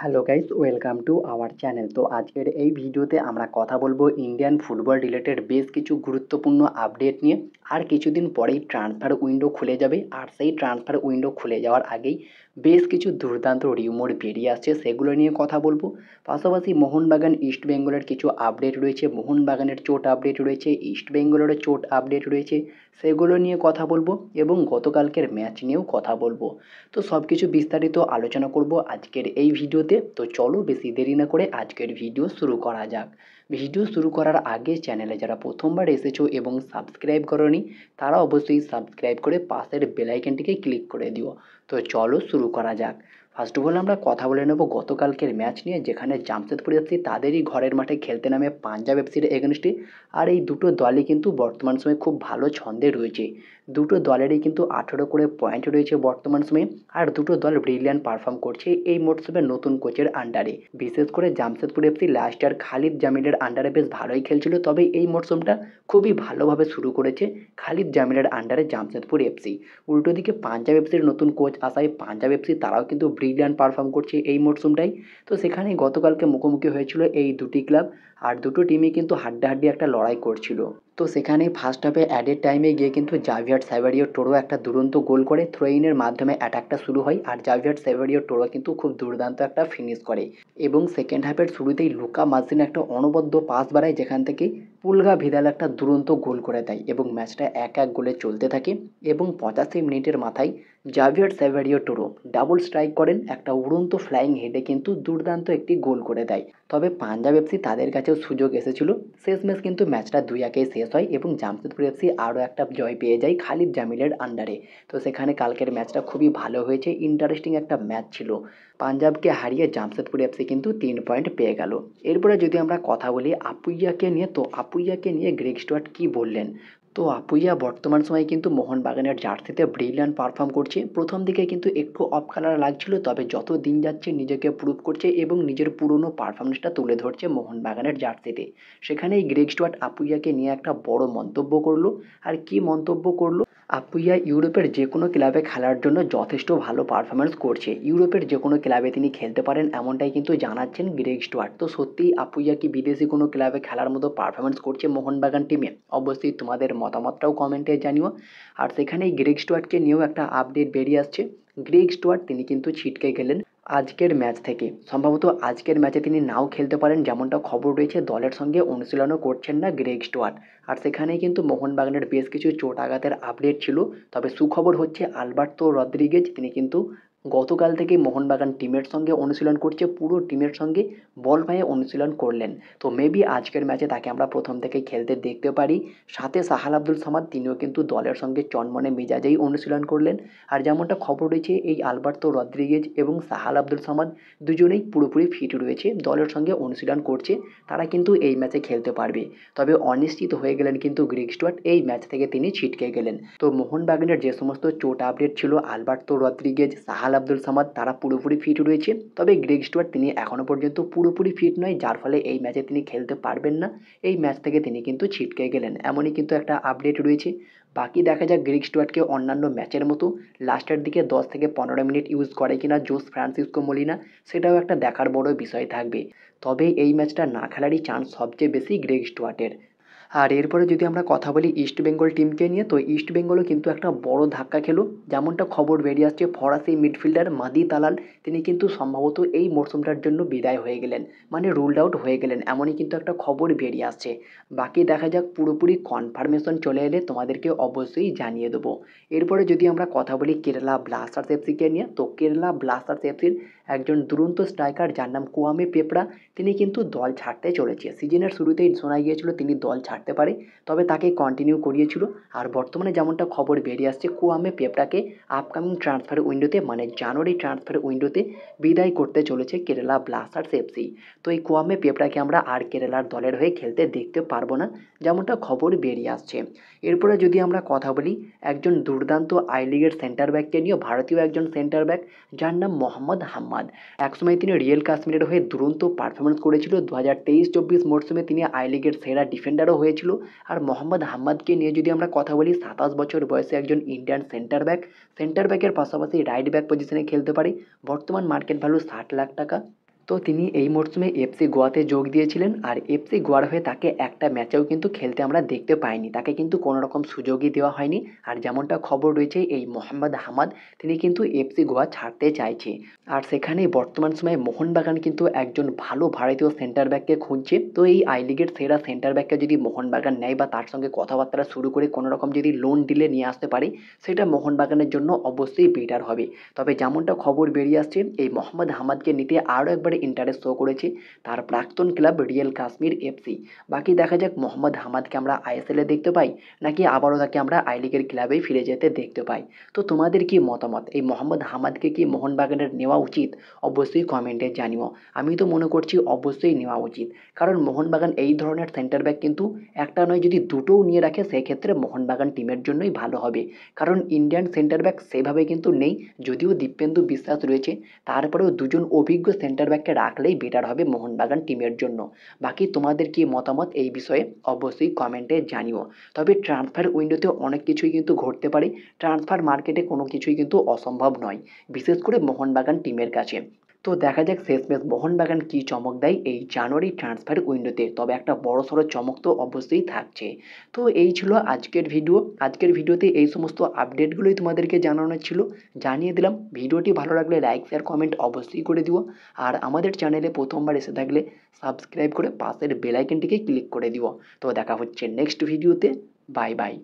Hello guys, welcome to our channel. তো আজকের এই ভিডিওতে আমরা কথা বলবো ইন্ডিয়ান ফুটবল রিলেটেড বেশ কিছু গুরুত্বপূর্ণ আপডেট নিয়ে। আর কিছুদিন পরেই ট্রান্সফার উইন্ডো খুলে যাবে, আর সেই ট্রান্সফার উইন্ডো খুলে যাওয়ার আগেই বেশ কিছু দুর্দান্ত রিউমার বেরিয়ে আসছে, সেগুলো নিয়ে কথা বলবো। পাশাপাশি মোহনবাগান ইস্ট বেঙ্গলের কিছু আপডেট রয়েছে, মোহনবাগানের চোট আপডেট রয়েছে, ইস্ট বেঙ্গলের চোট আপডেট রয়েছে, সেগুলো নিয়ে কথা বলবো এবং গতকালকের ম্যাচ নিয়েও কথা বলবো। তো সব কিছু বিস্তারিত আলোচনা করব আজকের এই ভিডিওতে। তো চলো বেশি দেরি না করে আজকের ভিডিও শুরু করা যাক। ভিডিও শুরু করার আগে চ্যানেলে যারা প্রথমবার এসেছো এবং সাবস্ক্রাইব করোনি, তারা অবশ্যই সাবস্ক্রাইব করে পাশের বেল আইকনটিকে ক্লিক করে দিও। তো চলো শুরু করা যাক। ফার্স্ট অফ অল আমরা কথা বলে নেব গতকালকের ম্যাচ নিয়ে, যেখানে জামশেদপুর এফসি তাদেরই ঘরের মাঠে খেলতে নামে পাঞ্জাব এফসির এগেনস্টে। আর এই দুটো দলই কিন্তু বর্তমান সময়ে খুব ভালো ছন্দে রয়েছে। দুটো দলেরই কিন্তু 18 করে পয়েন্ট রয়েছে বর্তমান সময়ে। আর দুটো দল ব্রিলিয়ান্ট পারফর্ম করছে এই মরশুমে নতুন কোচের আন্ডারে। বিশেষ করে Jamshedpur FC last year Khalid জামিলের আন্ডারে বেশ ভালোই খেলছিল, তবে এই মরশুমটা খুবই ভালোভাবে শুরু করেছে খালিদ জামিলের আন্ডারে জামশেদপুর এফসি। উল্টো দিকে পাঞ্জাব এফসির নতুন কোচ আসায় পাঞ্জাব এফসি তারাও কিন্তু ব্রিলিয়ান্ট পারফর্ম করছে এই মরশুমটাই। তো সেখানেই গতকালকে মুখোমুখি হয়েছিল এই দুটি ক্লাব। আর দুটো টিমই কিন্তু হাড্ডাহাড্ডি একটা লড়াই করছিল। তো সেখানেই ফার্স্ট হাফে অ্যাডেড টাইমে গিয়ে কিন্তু জাভিয়ার সাইবারিও টোরো একটা দুরন্ত গোল করে থ্রোইনের মাধ্যমে অ্যাটাকটা শুরু হয়, আর জাভিয়ার সাইবারিও টোরো কিন্তু খুব দুর্দান্ত একটা ফিনিশ করে। এবং সেকেন্ড হাফের শুরুতেই লুকা মার্জিন একটা অনবদ্য পাস বাড়ায়, যেখান থেকে পুলগা ভিদাল একটা দুরন্ত গোল করে দেয় এবং ম্যাচটা 1-1 গোলে চলতে থাকে। এবং 85 মিনিটের মাথায় জাভিয়ার সাইবারিও টোরো ডাবল স্ট্রাইক করেন, একটা উড়ন্ত ফ্লাইং হেডে কিন্তু দুর্দান্ত একটি গোল করে দেয়। তবে পাঞ্জাব এফসি তাদের কাছেও সুযোগ এসেছিল, শেষমেশ কিন্তু ম্যাচটা 2-1 শেষ হয় এবং জামশেদপুর এফসি আরও একটা জয় পেয়ে যায় খালিদ জামিলের আন্ডারে। তো সেখানে কালকের ম্যাচটা খুবই ভালো হয়েছে, ইন্টারেস্টিং একটা ম্যাচ ছিল। পাঞ্জাবকে হারিয়ে জামশেদপুর এফসি কিন্তু 3 পয়েন্ট পেয়ে গেল। এরপরে যদি আমরা কথা বলি আপুইয়াকে নিয়ে, তো আপুইয়াকে নিয়ে গ্রেগ স্টুয়ার্ট কী বললেন। তো আপুইয়া বর্তমান সময়ে কিন্তু মোহনবাগানের জার্সিতে ব্রিলিয়ান্ট পারফর্ম করছে। প্রথম দিকে কিন্তু একটু অফ কালার লাগছিল, তবে যত দিন যাচ্ছে নিজেকে প্রুভ করছে এবং নিজের পুরনো পারফরমেন্সটা তুলে ধরছে মোহনবাগানের জার্সিতে। সেখানেই গ্রেগ স্টুয়ার্ট আপুইয়াকে নিয়ে একটা বড় মন্তব্য করলো। আর কি মন্তব্য করলো, আপুইয়া ইউরোপের যে কোনো ক্লাবে খেলার জন্য যথেষ্ট ভালো পারফরমেন্স করছে, ইউরোপের যে কোনো ক্লাবে তিনি খেলতে পারেন এমনটাই কিন্তু জানাচ্ছেন গ্রেগ স্টুয়ার্ট। তো সত্যিই আপুইয়া কি বিদেশি কোনো ক্লাবে খেলার মতো পারফরমেন্স করছে মোহনবাগান টিমে? অবশ্যই তোমাদের মতামতটাও কমেন্টে জানিও। আর সেখানেই গ্রেগ স্টুয়ার্টকে নিয়েও একটা আপডেট বেরিয়ে আসছে। গ্রেগ স্টুয়ার্ট তিনি কিন্তু ছিটকে গেলেন আজকের ম্যাচ থেকে। সম্ভবত আজকের ম্যাচে তিনি নাও খেলতে পারেন, যেমনটা খবর রয়েছে দলের সঙ্গে অনুশীলনও করছেন না গ্রেগ স্টুয়ার্ট। আর সেখানেই কিন্তু মোহনবাগানের বেশ কিছু চোট আঘাতের আপডেট ছিল। তবে সুখবর হচ্ছে আলবার্তো রদ্রিগেজ তিনি কিন্তু গতকাল থেকে মোহনবাগান টিমের সঙ্গে অনুশীলন করছে, পুরো টিমের সঙ্গে বল পায়ে অনুশীলন করলেন। তো মেবি আজকের ম্যাচে তাকে আমরা প্রথম থেকেই খেলতে দেখতে পারি। সাথে সাহাল আব্দুল সামাদ তিনিও কিন্তু দলের সঙ্গে চনমনে মেজাজেই অনুশীলন করলেন। আর যেমনটা খবর রয়েছে এই আলবার্তো রদ্রিগেজ এবং সাহাল আব্দুল সামাদ দুজনেই পুরোপুরি ফিট রয়েছে, দলের সঙ্গে অনুশীলন করছে, তারা কিন্তু এই ম্যাচে খেলতে পারবে। তবে অনিশ্চিত হয়ে গেলেন কিন্তু গ্রেগ স্টুয়ার্ট, এই ম্যাচ থেকে তিনি ছিটকে গেলেন। তো মোহনবাগানের যে সমস্ত চোট আপডেট ছিল আলবার্তো রদ্রিগেজ, সাহাল আব্দুল সামাদ তারা পুরোপুরি ফিট রয়েছে। তবে গ্রেগ স্টুয়ার্ট তিনি এখনও পর্যন্ত পুরোপুরি ফিট নয়, যার ফলে এই ম্যাচে তিনি খেলতে পারবেন না। এই ম্যাচ থেকে তিনি কিন্তু ছিটকে গেলেন, এমনই কিন্তু একটা আপডেট রয়েছে। বাকি দেখা যাক গ্রেগ স্টুয়ার্টকে অন্যান্য ম্যাচের মতো লাস্টের দিকে 10 থেকে 15 মিনিট ইউজ করে কিনা জোস ফ্রান্সিসকো মলিনা, সেটাও একটা দেখার বড় বিষয় থাকবে। তবে এই ম্যাচটা না খেলারই চান্স সবচেয়ে বেশি গ্রেগ স্টুয়ার্টের। আর এরপরে যদি আমরা কথা বলি ইস্ট বেঙ্গল টিমকে নিয়ে, তো ইস্ট বেঙ্গলও কিন্তু একটা বড় ধাক্কা খেলো। যেমনটা খবর বেরিয়ে আসছে ফরাসি মিডফিল্ডার মাদি তালাল তিনি কিন্তু সম্ভবত এই মরশুমটার জন্য বিদায় হয়ে গেলেন, মানে রুলড আউট হয়ে গেলেন, এমনই কিন্তু একটা খবর বেরিয়ে আসছে। বাকি দেখা যাক, পুরোপুরি কনফার্মেশন চলে এলে তোমাদেরকে অবশ্যই জানিয়ে দেবো। এরপরে যদি আমরা কথা বলি কেরালা ব্লাস্টার্স এফসিকে নিয়ে, তো কেরালা ব্লাস্টার্স এফসির একজন দুরন্ত স্ট্রাইকার যার নাম কুয়ামে পেপড়া, তিনি কিন্তু দল ছাড়তে চলেছে। সিজনের শুরুতেই শোনা গিয়েছিল তিনি দল ছাড়তে পারে, তবে তাকে কন্টিনিউ করিয়েছিল। আর বর্তমানে যেমনটা খবর বেরিয়ে আসছে কুয়ামে পেপড়াকে আপকামিং ট্রান্সফার উইন্ডোতে, মানে জানুয়ারি ট্রান্সফার উইন্ডোতে বিদায় করতে চলেছে কেরালা ব্লাস্টার্স এফসি। তো এই কুয়ামে পেপড়াকে আমরা আর কেরালার দলের হয়ে খেলতে দেখতে পারবো না, যেমনটা খবর বেরিয়ে আসছে। এরপরে যদি আমরা কথা বলি একজন দুর্দান্ত আই লিগের সেন্টার ব্যাককে নিয়ে, ভারতীয় একজন সেন্টার ব্যাক যার নাম মোহাম্মদ হাম্মাদ। একসময় তিনি রিয়েল কাশ্মীরের হয়ে দুরন্ত পারফরমেন্স করেছিল, 2023-24 মরশুমে তিনি আই লিগের সেরা ডিফেন্ডারও হয়েছিল। আর মোহাম্মদ হাম্মাদকে নিয়ে যদি আমরা কথা বলি, 27 বছর বয়সে একজন ইন্ডিয়ান সেন্টার ব্যাকের পাশাপাশি রাইট ব্যাক পজিশনে খেলতে পারে। বর্তমান মার্কেট ভ্যালু 60 লাখ টাকা। তো তিনি এই মরশুমে এফসি গোয়াতে যোগ দিয়েছিলেন, আর এফসি গোয়ার হয়ে তাকে একটা ম্যাচেও কিন্তু খেলতে আমরা দেখতে পাইনি, তাকে কিন্তু কোনো রকম সুযোগই দেওয়া হয়নি। আর যেমনটা খবর রয়েছে এই মোহাম্মদ হামাদ তিনি কিন্তু এফসি গোয়া ছাড়তে চাইছে, আর সেখানেই বর্তমান সময়ে মোহনবাগান কিন্তু একজন ভালো ভারতীয় সেন্টার ব্যাককে খুঁজছে। তো এই আই লিগের সেরা সেন্টার ব্যাককে যদি মোহনবাগান নেয় বা তার সঙ্গে কথাবার্তা শুরু করে কোনো রকম যদি লোন ডিলে নিয়ে আসতে পারে, সেটা মোহনবাগানের জন্য অবশ্যই বেটার হবে। তবে যেমনটা খবর বেরিয়ে আসছে এই মোহাম্মদ হামাদকে নিতে আরও একবারে ইন্টারেস্ট শো করেছে তার প্রাক্তন ক্লাব রিয়েল কাশ্মীর এফসি। বাকি দেখা যাক মোহাম্মদ হামাদকে আমরা আইএসএলে দেখতে পাই, নাকি আবারও তাকে আমরা আই লিগের ক্লাবেই ফিরে যেতে দেখতে পাই। তো তোমাদের কি মতামত, এই মোহাম্মদ হামাদকে কি মোহনবাগানের নেওয়া উচিত? অবশ্যই কমেন্টে জানিও। আমি তো মনে করছি অবশ্যই নেওয়া উচিত, কারণ মোহনবাগান এই ধরনের সেন্টার ব্যাক কিন্তু একটা নয় যদি দুটোও নিয়ে রাখে সেক্ষেত্রে মোহনবাগান টিমের জন্যই ভালো হবে। কারণ ইন্ডিয়ান সেন্টার ব্যাক সেভাবে কিন্তু নেই, যদিও দীপেন্দু বিশ্বাস রয়েছে, তারপরেও দুজন অভিজ্ঞ সেন্টার ব্যাককে রাখলেই বেটার হবে মোহনবাগান টিমের জন্য। বাকি তোমাদের কি মতামত এই বিষয়ে অবশ্যই কমেন্টে জানিও। তবে ট্রান্সফার উইন্ডোতে অনেক কিছুই কিন্তু ঘটতে পারে, ট্রান্সফার মার্কেটে কোনো কিছুই কিন্তু অসম্ভব নয়, বিশেষ করে মোহনবাগান টিমের কাছে। তো দেখা যাক শেষমেশ মোহনবাগান কী চমক দেয় এই জানুয়ারি ট্রান্সফার উইন্ডোতে, তবে একটা বড়সড় চমক তো অবশ্যই থাকছে। তো এই ছিল আজকের ভিডিও, আজকের ভিডিওতে এই সমস্ত আপডেটগুলোই তোমাদেরকে জানানোর ছিল, জানিয়ে দিলাম। ভিডিওটি ভালো লাগলে লাইক শেয়ার কমেন্ট অবশ্যই করে দিও, আর আমাদের চ্যানেলে প্রথমবার এসে থাকলে সাবস্ক্রাইব করে পাশের বেল আইকনটিকে ক্লিক করে দিও। তো দেখা হচ্ছে নেক্সট ভিডিওতে। Bye bye.